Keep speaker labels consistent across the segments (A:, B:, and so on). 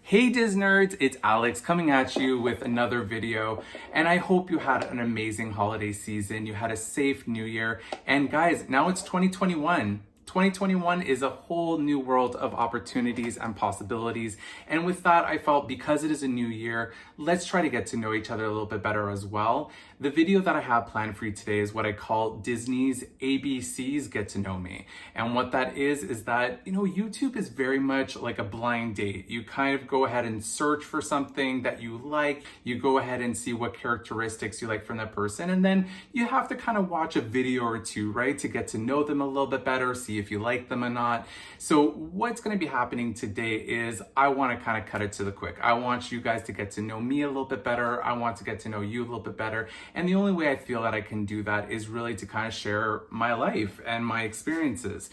A: Hey Disnerds, it's Alex coming at you with another video, and I hope you had an amazing holiday season. You had a safe new year, and guys, now it's 2021. 2021 is a whole new world of opportunities and possibilities. And with that, I felt because it is a new year, let's try to get to know each other a little bit better as well. The video that I have planned for you today is what I call Disney's ABCs Get to Know Me. And what that is that, YouTube is very much like a blind date. You kind of go ahead and search for something that you like. You go ahead and see what characteristics you like from that person. And then you have to kind of watch a video or two, right? To get to know them a little bit better, see if you like them or not. So what's going to be happening today is I want to kind of cut it to the quick. I want you guys to get to know me a little bit better. I want to get to know you a little bit better. And the only way I feel that I can do that is really to kind of share my life and my experiences.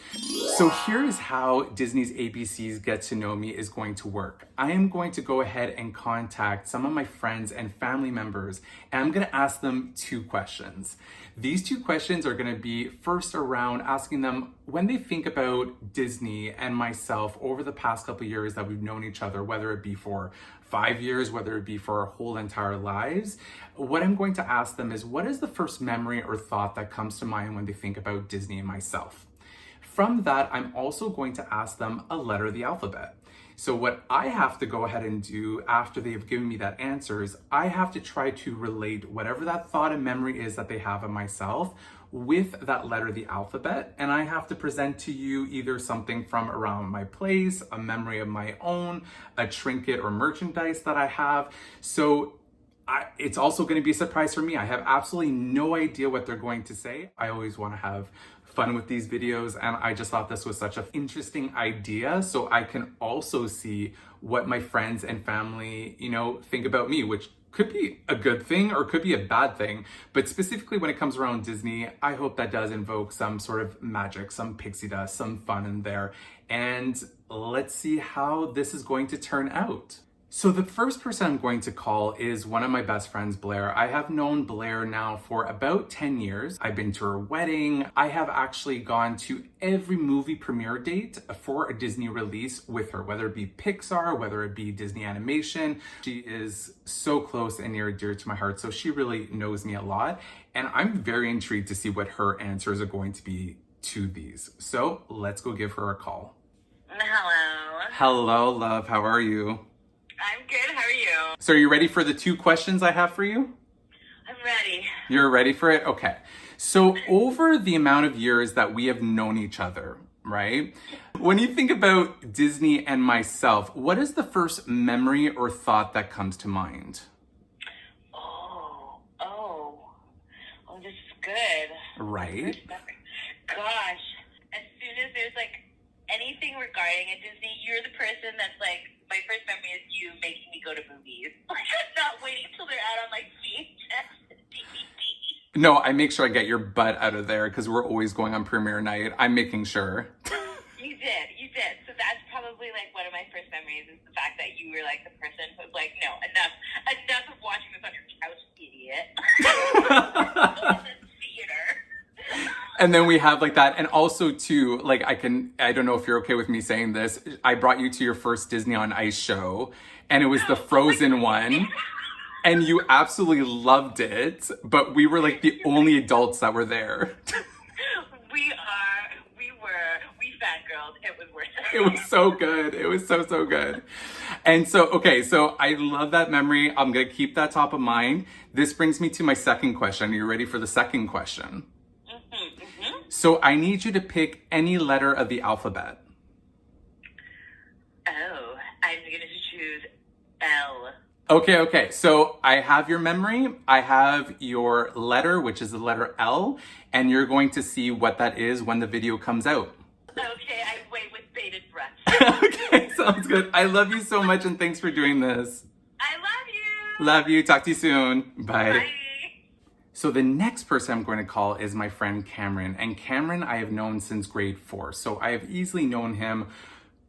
A: So here's how Disney's ABCs Get to Know Me is going to work. I am going to go ahead and contact some of my friends and family members, and I'm going to ask them two questions. These two questions are going to be first around asking them when they think about Disney and myself over the past couple of years that we've known each other, whether it be for 5 years, whether it be for our whole entire lives. What I'm going to ask them is, what is the first memory or thought that comes to mind when they think about Disney and myself? From that, I'm also going to ask them a letter of the alphabet. So what I have to go ahead and do after they've given me that answer is I have to try to relate whatever that thought and memory is that they have of myself with that letter of the alphabet. And I have to present to you either something from around my place, a memory of my own, a trinket or merchandise that I have. So it's also going to be a surprise for me. I have absolutely no idea what they're going to say. I always want to have fun with these videos, and I just thought this was such an interesting idea, so I can also see what my friends and family, think about me, which could be a good thing or could be a bad thing. But specifically when it comes around Disney, I hope that does invoke some sort of magic, some pixie dust, some fun in there. And let's see how this is going to turn out. So the first person I'm going to call is one of my best friends, Blair. I have known Blair now for about 10 years. I've been to her wedding. I have actually gone to every movie premiere date for a Disney release with her, whether it be Pixar, whether it be Disney animation. She is so close and near and dear to my heart, so she really knows me a lot. And I'm very intrigued to see what her answers are going to be to these. So let's go give her a call.
B: Hello.
A: Hello, love. How are you?
B: I'm good. How are you?
A: So are you ready for the two questions I have for you?
B: I'm ready.
A: You're ready for it? Okay. So over the amount of years that we have known each other, right? When you think about Disney and myself, what is the first memory or thought that comes to mind?
B: Oh, this is good.
A: Right.
B: Gosh, as soon as there's anything regarding a Disney, you're the person that's my first memory is you making me go to movies. I'm not waiting till they're out on VHS and DVD.
A: No, I make sure I get your butt out of there because we're always going on premiere night. I'm making sure.
B: You did. So that's probably one of my first memories is the fact that you were the person who was no, enough of watching this on your couch, idiot. Go to the theater.
A: And then we have that. And also too, I don't know if you're okay with me saying this. I brought you to your first Disney on Ice show, and it was the Frozen one. And you absolutely loved it, but we were the only adults that were there.
B: We fangirls. It was worth it.
A: It was so good. It was so good. And so, okay, so I love that memory. I'm going to keep that top of mind. This brings me to my second question. Are you ready for the second question? So I need you to pick any letter of the alphabet.
B: Oh, I'm going to choose L.
A: Okay. So I have your memory. I have your letter, which is the letter L, and you're going to see what that is when the video comes out.
B: Okay, I wait with bated breath.
A: Okay, sounds good. I love you so much, and thanks for doing this.
B: I love you.
A: Love you. Talk to you soon. Bye.
B: Bye.
A: So the next person I'm going to call is my friend Cameron. And Cameron I have known since grade 4. So I have easily known him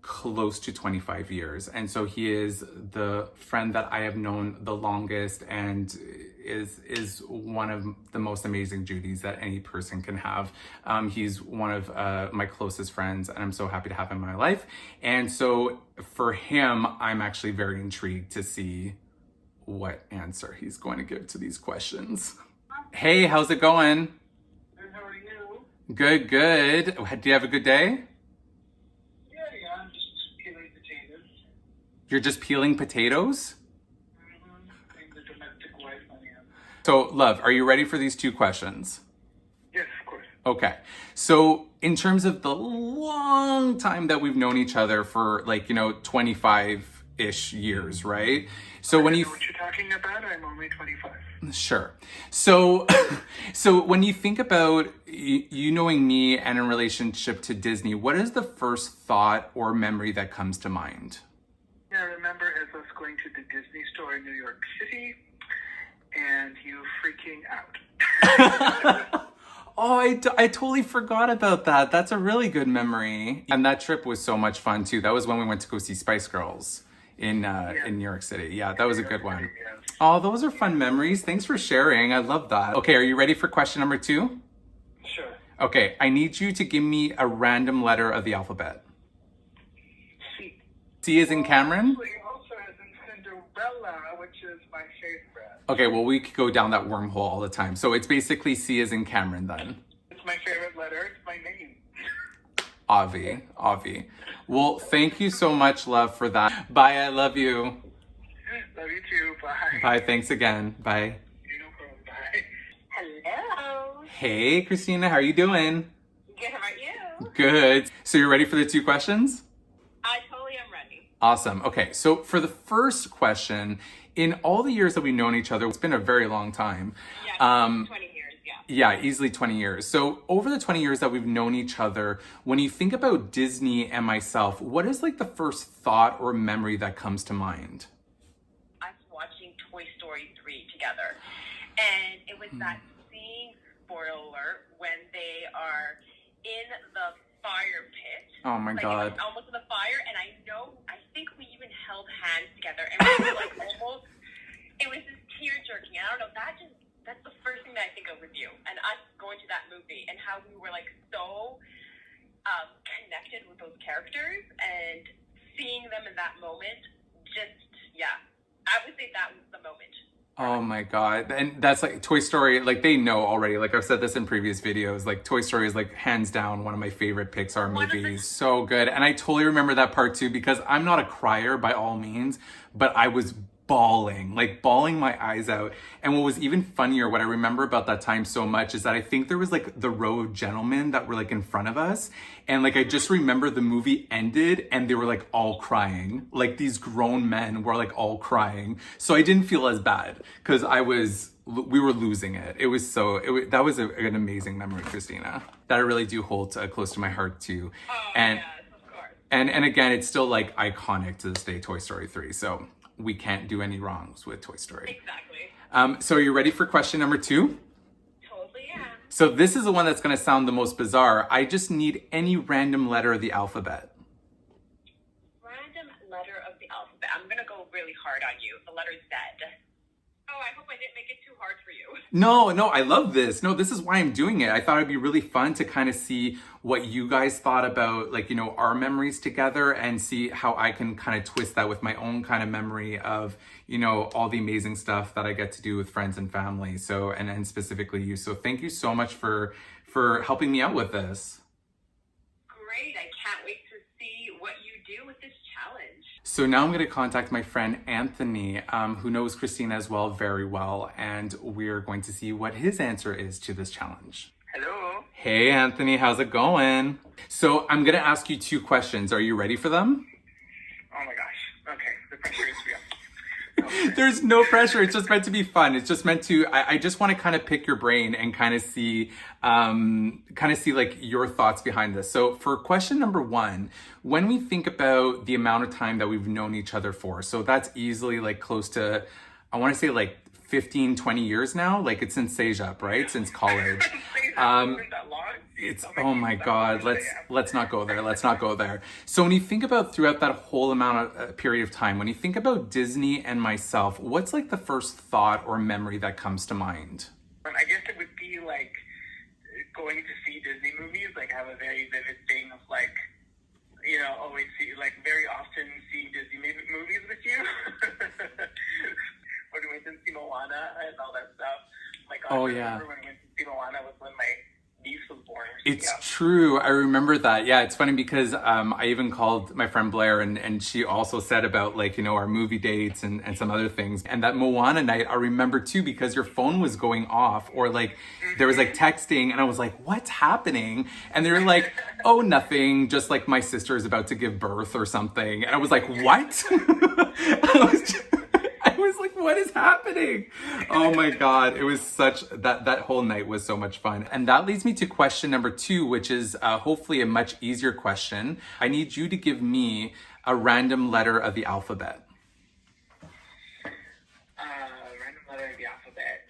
A: close to 25 years. And so he is the friend that I have known the longest and is one of the most amazing Judys that any person can have. He's one of my closest friends, and I'm so happy to have him in my life. And so for him, I'm actually very intrigued to see what answer he's going to give to these questions. Hey, how's it going?
C: Good, how are you?
A: Good, good. Do you have a good day?
C: Yeah, I'm just peeling potatoes.
A: You're just peeling potatoes?
C: Being the domestic wife I am.
A: So, love, are you ready for these two questions?
C: Yes, of course.
A: Okay. So, in terms of the long time that we've known each other for 25-ish years, right? So when
C: I
A: you
C: know what you're talking about. I'm only 25.
A: Sure. So, so when you think about you knowing me and in relationship to Disney, what is the first thought or memory that comes to mind?
C: Yeah, I remember as us going to the Disney store in New York City and you freaking out.
A: Oh, I totally forgot about that. That's a really good memory. And that trip was so much fun too. That was when we went to go see Spice Girls in New York City. Yeah, that was a good one.
C: Yes.
A: Oh, those are fun memories. Thanks for sharing. I love that. Okay, are you ready for question number 2?
C: Sure.
A: Okay, I need you to give me a random letter of the alphabet.
C: C.
A: C is in Cameron?
C: Actually, also as in Cinderella, which is my favorite.
A: Okay, well, we could go down that wormhole all the time. So it's basically C is in Cameron then.
C: It's my favorite letter. It's my name.
A: Avi. Well, thank you so much, love, for that. Bye, I love you.
C: Love you too. Bye.
A: Bye, thanks again. Bye.
C: No problem. Bye.
B: Hello.
A: Hey, Christina, how are you doing?
B: Good, how about you?
A: Good. So you're ready for the 2 questions?
B: I totally am ready.
A: Awesome. Okay, so for the first question, in all the years that we've known each other, it's been a very long time.
B: Yeah, 20 years, yeah.
A: Yeah, easily 20 years. So over the 20 years that we've known each other, when you think about Disney and myself, what is the first thought or memory that comes to mind?
B: Us watching Toy Story 3 together. And it was that scene, spoiler alert, when they are in the fire pit.
A: Oh my God.
B: It was almost in the fire, and I think we even held hands together, and we were almost, it was just tear jerking. I don't know, that's the first thing that I think of with you, and us going to that movie, and how we were so connected with those characters, and seeing them in that moment, I would say that was the moment.
A: Oh my God. And that's Toy Story, they know already. I've said this in previous videos, Toy Story is hands down one of my favorite Pixar movies. So good. And I totally remember that part too, because I'm not a crier by all means, but I was bawling my eyes out. And what was even funnier, what I remember about that time so much, is that I think there was the row of gentlemen that were in front of us. And I just remember the movie ended and they were all crying. These grown men were all crying. So I didn't feel as bad because we were losing it. That was an amazing memory, Christina, that I really do hold close to my heart too.
B: Oh,
A: and,
B: yes, of course.
A: And again, it's still iconic to this day, Toy Story 3. So we can't do any wrongs with Toy Story.
B: Exactly.
A: So are you ready for question number 2?
B: Totally am.
A: So this is the one that's going to sound the most bizarre. I just need any random letter of the alphabet.
B: Random letter of the alphabet. I'm going to go really hard on you. The letter Z. Oh, I hope I didn't make it too hard for you.
A: No, I love this. No, this is why I'm doing it. I thought it'd be really fun to kind of see what you guys thought about, our memories together, and see how I can kind of twist that with my own kind of memory of, all the amazing stuff that I get to do with friends and family. So, and specifically you. So thank you so much for helping me out with this.
B: Great. I can't wait to see what you do with this challenge.
A: So now I'm going to contact my friend Anthony, who knows Christina as well very well, and we're going to see what his answer is to this challenge.
C: Hello.
A: Hey Anthony, how's it going? So I'm going to ask you 2 questions. Are you ready for them?
C: Oh my gosh. Okay. The pressure is real.
A: There's no pressure. It's just meant to be fun. It's just meant to, I just want to kind of pick your brain and kind of see your thoughts behind this. So for question number 1, when we think about the amount of time that we've known each other for, so that's easily close to, I want to say 15, 20 years now. It's since Sejap, right? Since college.
C: Isn't that long?
A: It's, oh my God, let's not go there. Let's not go there. So when you think about throughout that whole amount of period of time, when you think about Disney and myself, what's like the first thought or memory that comes to mind?
C: I guess it would be like going to see Disney movies. Like, I have a very vivid thing of like, you know, always see, like, very often seeing Disney movies with you. When we went to see Moana and all that stuff. Like,
A: Oh
C: I
A: yeah.
C: remember when we went to see Moana was when my niece was born.
A: It's
C: Yeah.
A: true. I remember that. Yeah, it's funny because I even called my friend Blair and she also said about, like, you know, our movie dates and some other things. And that Moana night, I remember too, because your phone was going off or like there was like texting and I was like, what's happening? And they were like, oh, nothing. Just like my sister is about to give birth or something. And I was like, what? I was like, what is happening? Oh my God. It was such, that whole night was so much fun. And that leads me to question number 2, which is hopefully a much easier question. I need you to give me a random letter of the alphabet.
C: Random letter of the alphabet.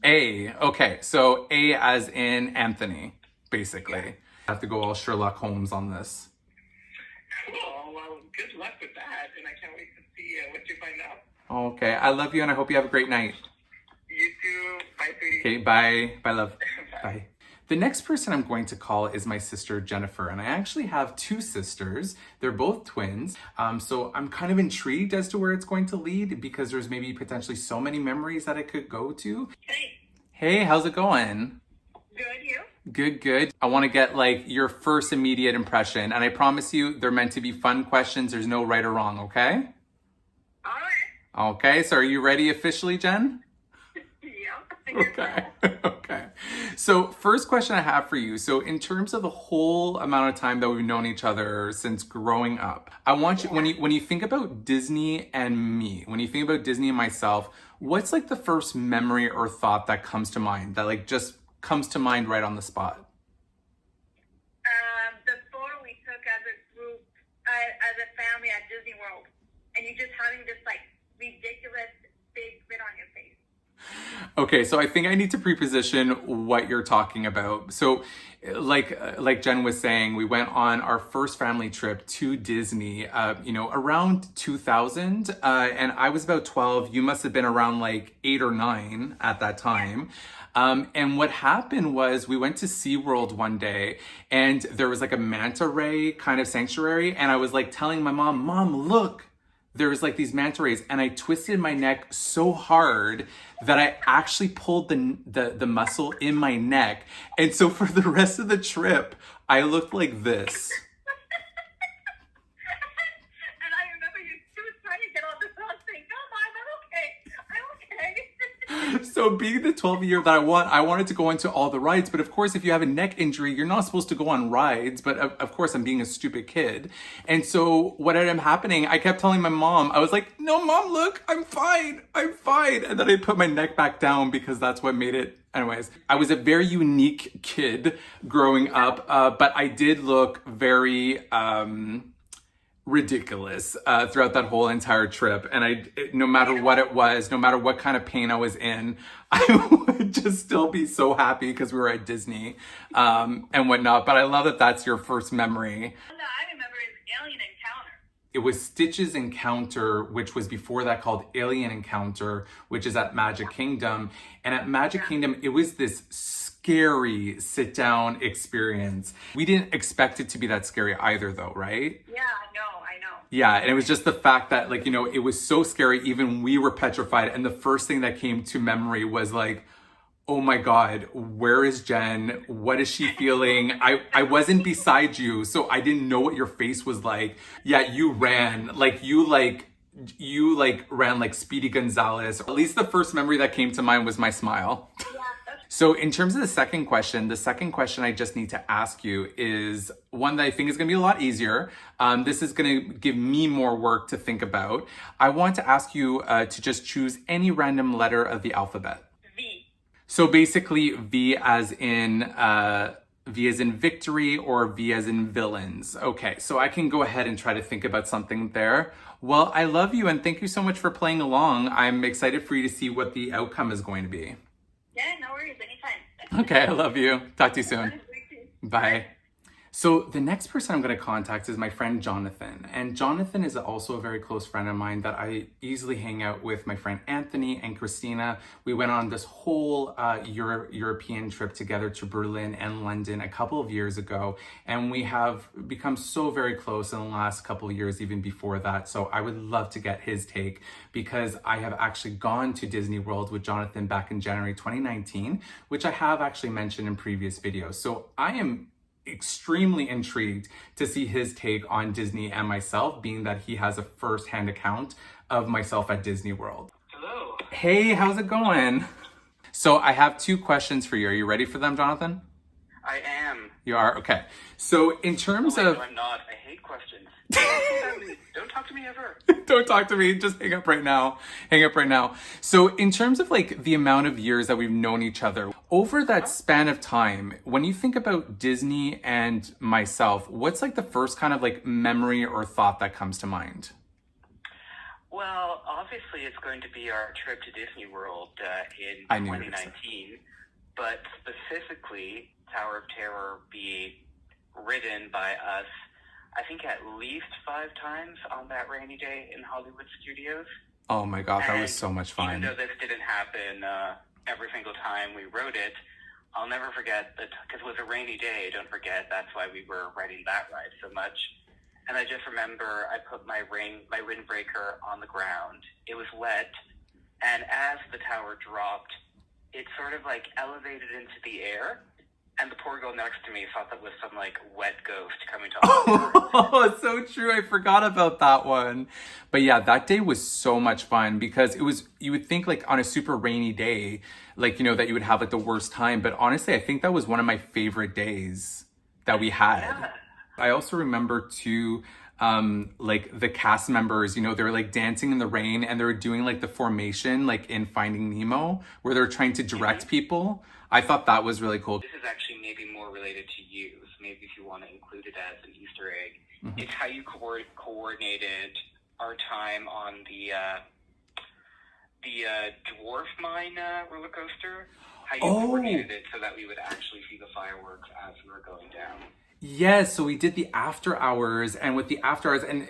C: A.
A: A. Okay. So A as in Anthony, basically.
C: Yeah.
A: I have to go all Sherlock Holmes on this.
C: Cool. Well, good luck with that, and I can't wait to see what you find out.
A: Okay. I love you and I hope you have a great night.
C: You too. Bye, sweetie.
A: Okay. Bye. Bye, love.
C: Bye.
A: Bye. The next person I'm going to call is my sister Jennifer, and I actually have 2 sisters. They're both twins. So I'm kind of intrigued as to where it's going to lead because there's maybe potentially so many memories that it could go to.
B: Hey,
A: Hey, how's it going?
B: good, you?
A: Good, good. I want to get like your first immediate impression, and I promise you they're meant to be fun questions. There's no right or wrong, okay?
B: All right.
A: Okay, so are you ready officially, Jen?
B: Yeah.
A: Okay. Okay. So first question I have for you. So in terms of the whole amount of time that we've known each other since growing up, I want you, when you think about Disney and me, when you think about Disney and myself, what's like the first memory or thought that comes to mind that like just comes to mind right on the spot?
B: The photo we took as a group, as a family at Disney World, and you just having this like ridiculous big grin on your face.
A: Okay, so I think I need to preposition what you're talking about. So like Jen was saying, we went on our first family trip to Disney, you know, around 2000, and I was about 12. You must have been around like 8 or 9 at that time. And what happened was we went to SeaWorld one day and there was like a manta ray kind of sanctuary. And I was like telling my mom, look, there's like these manta rays, and I twisted my neck so hard that I actually pulled the muscle in my neck. And so for the rest of the trip, I looked like this.
B: And I remember she was trying to get all this on saying, no, Mom, I'm okay.
A: So being the 12-year that I wanted to go into all the rides, but of course, if you have a neck injury, you're not supposed to go on rides. But of course, I'm being a stupid kid. And so what ended up happening, I kept telling my mom, I was like, no, Mom, look, I'm fine. And then I put my neck back down because that's what made it. Anyways, I was a very unique kid growing up, but I did look very ridiculous throughout that whole entire trip. And no matter what it was, no matter what kind of pain I was in, I would just still be so happy because we were at Disney and whatnot. But I love that that's your first memory.
B: No, I remember his alien encounter.
A: It was Stitch's Encounter, which was before that called Alien Encounter, which is at Magic Kingdom. And at Magic Kingdom, it was this scary sit-down experience. We didn't expect it to be that scary either though, right?
B: Yeah, I know.
A: Yeah, and it was just the fact that, like, you know, it was so scary, even we were petrified. And the first thing that came to memory was like, oh my God, where is Jen? What is she feeling? I wasn't beside you, so I didn't know what your face was like. Yeah, you ran, you ran like Speedy Gonzalez. At least the first memory that came to mind was my smile. So in terms of the second question I just need to ask you is one that I think is going to be a lot easier. This is going to give me more work to think about. I want to ask you to just choose any random letter of the alphabet.
B: V.
A: So basically V as in victory or V as in villains. Okay, so I can go ahead and try to think about something there. Well, I love you and thank you so much for playing along. I'm excited for you to see what the outcome is going to be.
B: Yeah, no worries. Anytime.
A: Okay, I love you. Talk to you soon.
B: Bye.
A: Bye. So the next person I'm going to contact is my friend Jonathan. And Jonathan is also a very close friend of mine that I easily hang out with my friend Anthony and Christina. We went on this whole European trip together to Berlin and London a couple of years ago. And we have become so very close in the last couple of years, even before that. So I would love to get his take because I have actually gone to Disney World with Jonathan back in January 2019, which I have actually mentioned in previous videos. So I am extremely intrigued to see his take on Disney and myself, being that he has a first-hand account of myself at Disney World.
C: Hello.
A: Hey, how's it going? So I have two questions for you. Are you ready for them, Jonathan?
C: I am.
A: You are? Okay. So in terms
C: Oh, wait,
A: of...
C: no, I'm not. I hate questions. Don't talk to me ever.
A: Don't talk to me. Just hang up right now. Hang up right now. So in terms of like the amount of years that we've known each other, over that span of time, when you think about Disney and myself, what's like the first kind of like memory or thought that comes to mind?
C: Well, obviously it's going to be our trip to Disney World in
A: I knew you were gonna say.
C: 2019, but specifically Tower of Terror being ridden by us, I think at least 5 times on that rainy day in Hollywood Studios.
A: Oh my God, that was
C: And
A: so much
C: Even
A: fun.
C: though this didn't happen every single time we rode it, I'll never forget that, because it was a rainy day, don't forget, that's why we were riding that ride so much. And I just remember I put my windbreaker on the ground. It was wet, and as the tower dropped, it sort of like elevated into the air, and the poor girl next to me thought that was some like wet ghost coming to us.
A: Oh, so true. I forgot about that one. But yeah, that day was so much fun because it was, you would think like on a super rainy day, like, you know, that you would have like the worst time. But honestly, I think that was one of my favorite days that we had.
C: Yeah.
A: I also remember too, like the cast members, you know, they were like dancing in the rain and they were doing like the formation, like in Finding Nemo, where they're trying to direct people. I thought that was really cool.
C: This is actually maybe more related to you, so maybe if you want to include it as an Easter egg. It's how you coordinated our time on the dwarf mine roller coaster. How you coordinated it so that we would actually see the fireworks as we were going down.
A: Yes, so we did the after hours, and with the after hours, and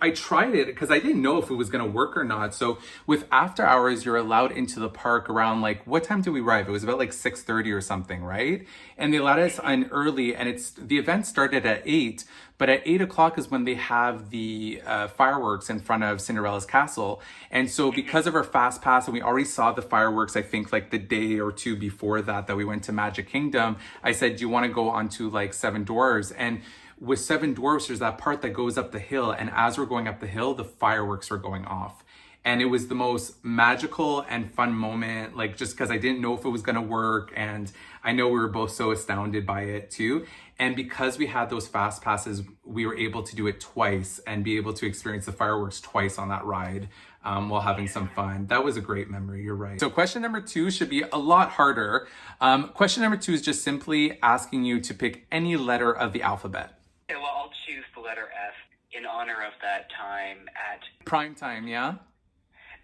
A: I tried it because I didn't know if it was going to work or not. So with after hours, you're allowed into the park around like, what time did we arrive? It was about like 6:30 or something, right? And they allowed us in early, and the event started at 8, but at 8 o'clock is when they have the fireworks in front of Cinderella's castle. And so because of our fast pass, and we already saw the fireworks, I think like the day or two before that we went to Magic Kingdom, I said, do you want to go onto like Seven Dwarfs? And with Seven Dwarfs, there's that part that goes up the hill. And as we're going up the hill, the fireworks were going off. And it was the most magical and fun moment, like just because I didn't know if it was going to work. And I know we were both so astounded by it too. And because we had those fast passes, we were able to do it twice and be able to experience the fireworks twice on that ride while having some fun. That was a great memory, you're right. So question number 2 should be a lot harder. Question number 2 is just simply asking you to pick any letter of the alphabet.
C: Okay, well, I'll choose the letter F in honor of that time at...
A: Prime time, yeah?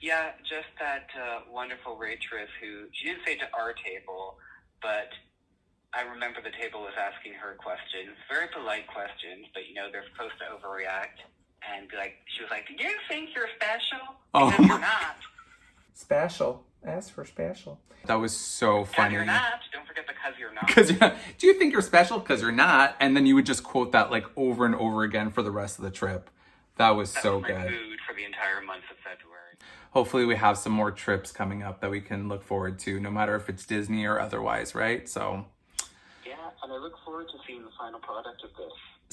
C: Yeah, just that wonderful waitress who, she didn't say to our table, but I remember the table was asking her questions, very polite questions, but you know, they're supposed to overreact. And be like, she was like, do you think you're special? Because you're not.
A: Special. Ask for special. That was so funny.
C: You're not. Don't forget because you're not.
A: Because do you think you're special? Because you're not. And then you would just quote that like over and over again for the rest of the trip. That was so good.
C: That was my mood for the entire month of February.
A: Hopefully we have some more trips coming up that we can look forward to, no matter if it's Disney or otherwise, right? So
C: yeah, and I look forward to seeing the final product of this.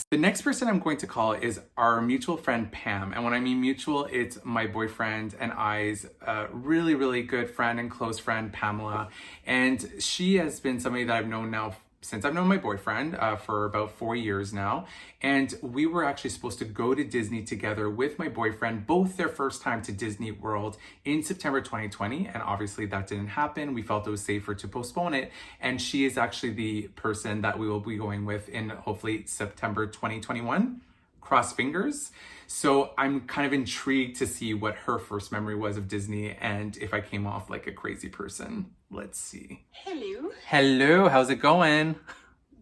A: The next person I'm going to call is our mutual friend, Pam. And when I mean mutual, it's my boyfriend and I's really, really good friend and close friend, Pamela. And she has been somebody that I've known now since I've known my boyfriend for about 4 years now. And we were actually supposed to go to Disney together with my boyfriend, both their first time to Disney World in September 2020. And obviously that didn't happen. We felt it was safer to postpone it. And she is actually the person that we will be going with in hopefully September 2021. Cross fingers. So I'm kind of intrigued to see what her first memory was of Disney and if I came off like a crazy person Let's see.
D: Hello.
A: Hello, how's it going?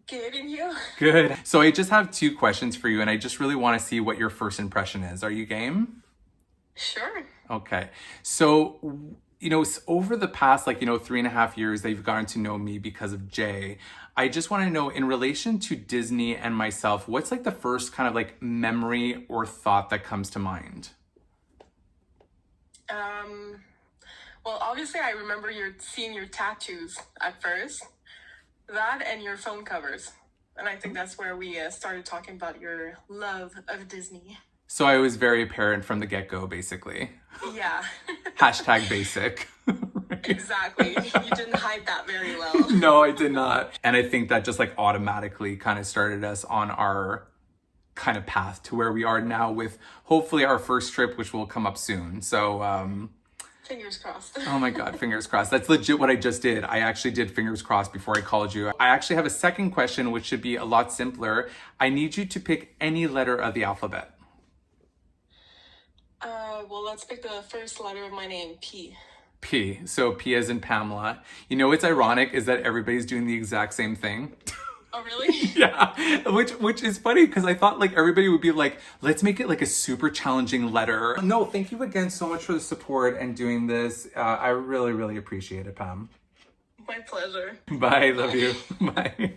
D: Good, and you?
A: Good. So I just have 2 questions for you, and I just really want to see what your first impression is. Are you game?
D: Sure.
A: Okay. So, over the past, 3.5 years that you've gotten to know me because of Jay, I just want to know, in relation to Disney and myself, what's like the first kind of like memory or thought that comes to mind?
D: Well, obviously, I remember seeing your tattoos at first. That and your phone covers. And I think that's where we started talking about your love of Disney.
A: So I was very apparent from the get-go, basically.
D: Yeah.
A: Hashtag basic. Right?
D: Exactly. You didn't hide that very well.
A: No, I did not. And I think that just like automatically kind of started us on our kind of path to where we are now with hopefully our first trip, which will come up soon. So,
D: Fingers crossed.
A: oh my God, fingers crossed. That's legit what I just did. I actually did fingers crossed before I called you. I actually have a second question, which should be a lot simpler. I need you to pick any letter of the alphabet.
D: Well, let's pick the first letter of my name, P.
A: P. So P as in Pamela. You know what's ironic is that everybody's doing the exact same thing.
D: Oh, really?
A: Yeah, which is funny because I thought like everybody would be like, let's make it like a super challenging letter. No, thank you again so much for the support and doing this. I really, really appreciate it, Pam.
D: My pleasure.
A: Bye, love you. Bye.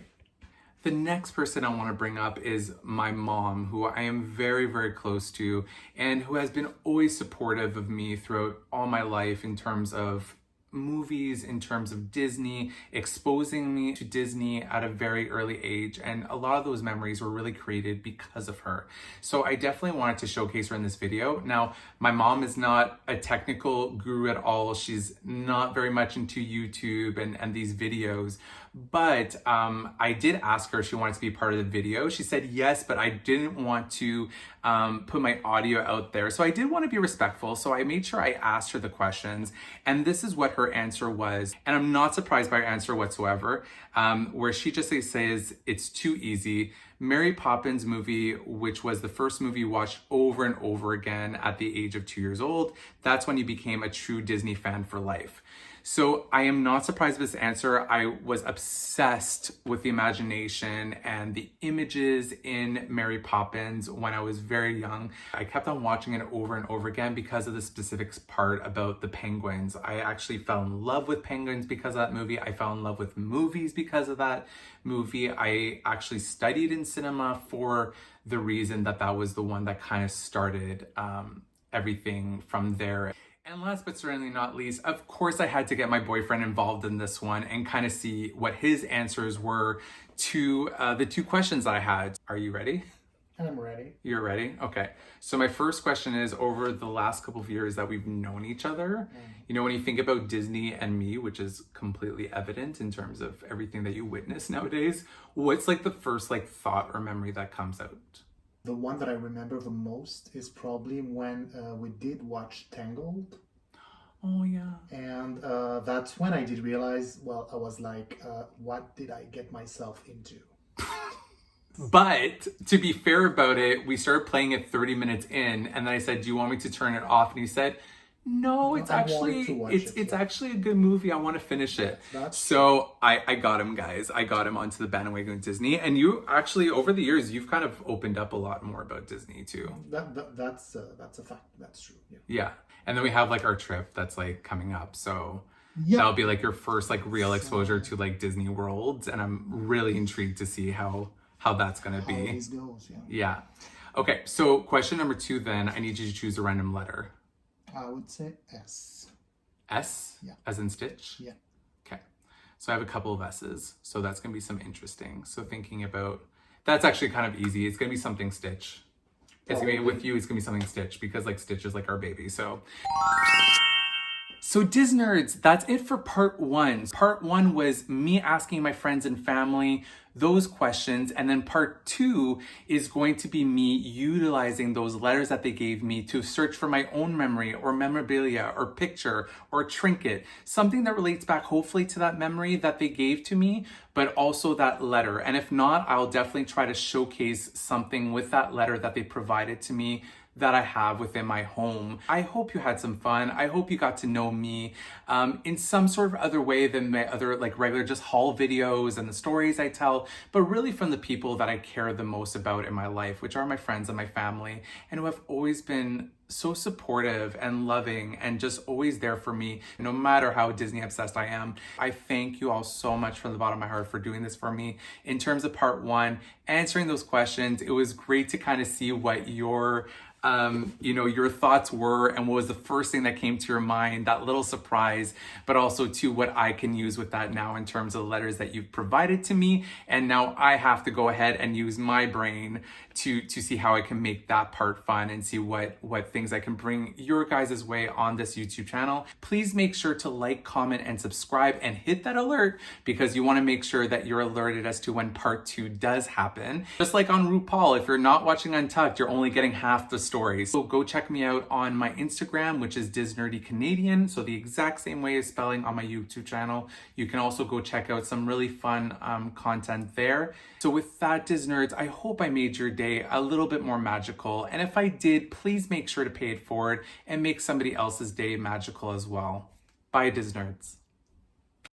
A: The next person I want to bring up is my mom, who I am very, very close to and who has been always supportive of me throughout all my life in terms of movies, in terms of Disney, exposing me to Disney at a very early age. And a lot of those memories were really created because of her. So I definitely wanted to showcase her in this video. Now, my mom is not a technical guru at all. She's not very much into YouTube and these videos. But I did ask her if she wanted to be part of the video. She said yes, but I didn't want to put my audio out there. So I did want to be respectful. So I made sure I asked her the questions. And this is what her answer was. And I'm not surprised by her answer whatsoever, where she just says, it's too easy. Mary Poppins movie, which was the first movie you watched over and over again at the age of 2 years old. That's when you became a true Disney fan for life. So I am not surprised with this answer. I was obsessed with the imagination and the images in Mary Poppins when I was very young. I kept on watching it over and over again because of the specific part about the penguins. I actually fell in love with penguins because of that movie. I fell in love with movies because of that movie. I actually studied in cinema for the reason that that was the one that kind of started everything from there. And last but certainly not least, of course, I had to get my boyfriend involved in this one and kind of see what his answers were to the 2 questions I had. Are you ready?
E: I'm ready.
A: You're ready? Okay. So my first question is, over the last couple of years that we've known each other, when you think about Disney and me, which is completely evident in terms of everything that you witness nowadays, what's like the first like thought or memory that comes out?
E: The one that I remember the most is probably when we did watch Tangled.
A: Oh, yeah.
E: And that's when I did realize, well, I was like, what did I get myself into?
A: But to be fair about it, we started playing it 30 minutes in, and then I said, do you want me to turn it off? And he said, no, it's actually actually a good movie. I want to finish it. So I got him, guys. I got him onto the bandwagon of Disney. And you actually, over the years, you've kind of opened up a lot more about Disney too.
E: That's a fact. That's true. Yeah.
A: Yeah. And then we have like our trip that's like coming up. So that'll be like your first like real exposure to like Disney World. And I'm really intrigued to see how that's going to be.
E: How this goes, yeah.
A: Yeah. Okay. So question number 2 then, I need you to choose a random letter.
E: I would say S.
A: S?
E: Yeah.
A: As in Stitch?
E: Yeah.
A: Okay. So I have a couple of S's. So that's going to be some interesting. So thinking about, that's actually kind of easy. It's going to be something Stitch. It's going to be, with you, it's going to be something Stitch because like Stitch is like our baby. So Disnerds, that's it for part 1. Part 1 was me asking my friends and family those questions. And then part 2 is going to be me utilizing those letters that they gave me to search for my own memory or memorabilia or picture or trinket, something that relates back hopefully to that memory that they gave to me, but also that letter. And if not, I'll definitely try to showcase something with that letter that they provided to me that I have within my home. I hope you had some fun. I hope you got to know me in some sort of other way than my other like regular just haul videos and the stories I tell, but really from the people that I care the most about in my life, which are my friends and my family, and who have always been so supportive and loving and just always there for me, no matter how Disney obsessed I am. I thank you all so much from the bottom of my heart for doing this for me. In terms of part one, answering those questions, it was great to kind of see what your your thoughts were and what was the first thing that came to your mind, that little surprise, but also to what I can use with that now in terms of the letters that you've provided to me. And now I have to go ahead and use my brain to see how I can make that part fun and see what things I can bring your guys' way on this YouTube channel. Please make sure to like, comment, and subscribe and hit that alert because you want to make sure that you're alerted as to when part 2 does happen. Just like on RuPaul, if you're not watching Untucked, you're only getting half the story. So go check me out on my Instagram, which is Disnerdy Canadian. So the exact same way as spelling on my YouTube channel. You can also go check out some really fun content there. So with that, Disnerds, I hope I made your day a little bit more magical. And if I did, please make sure to pay it forward and make somebody else's day magical as well. Bye, Disnerds.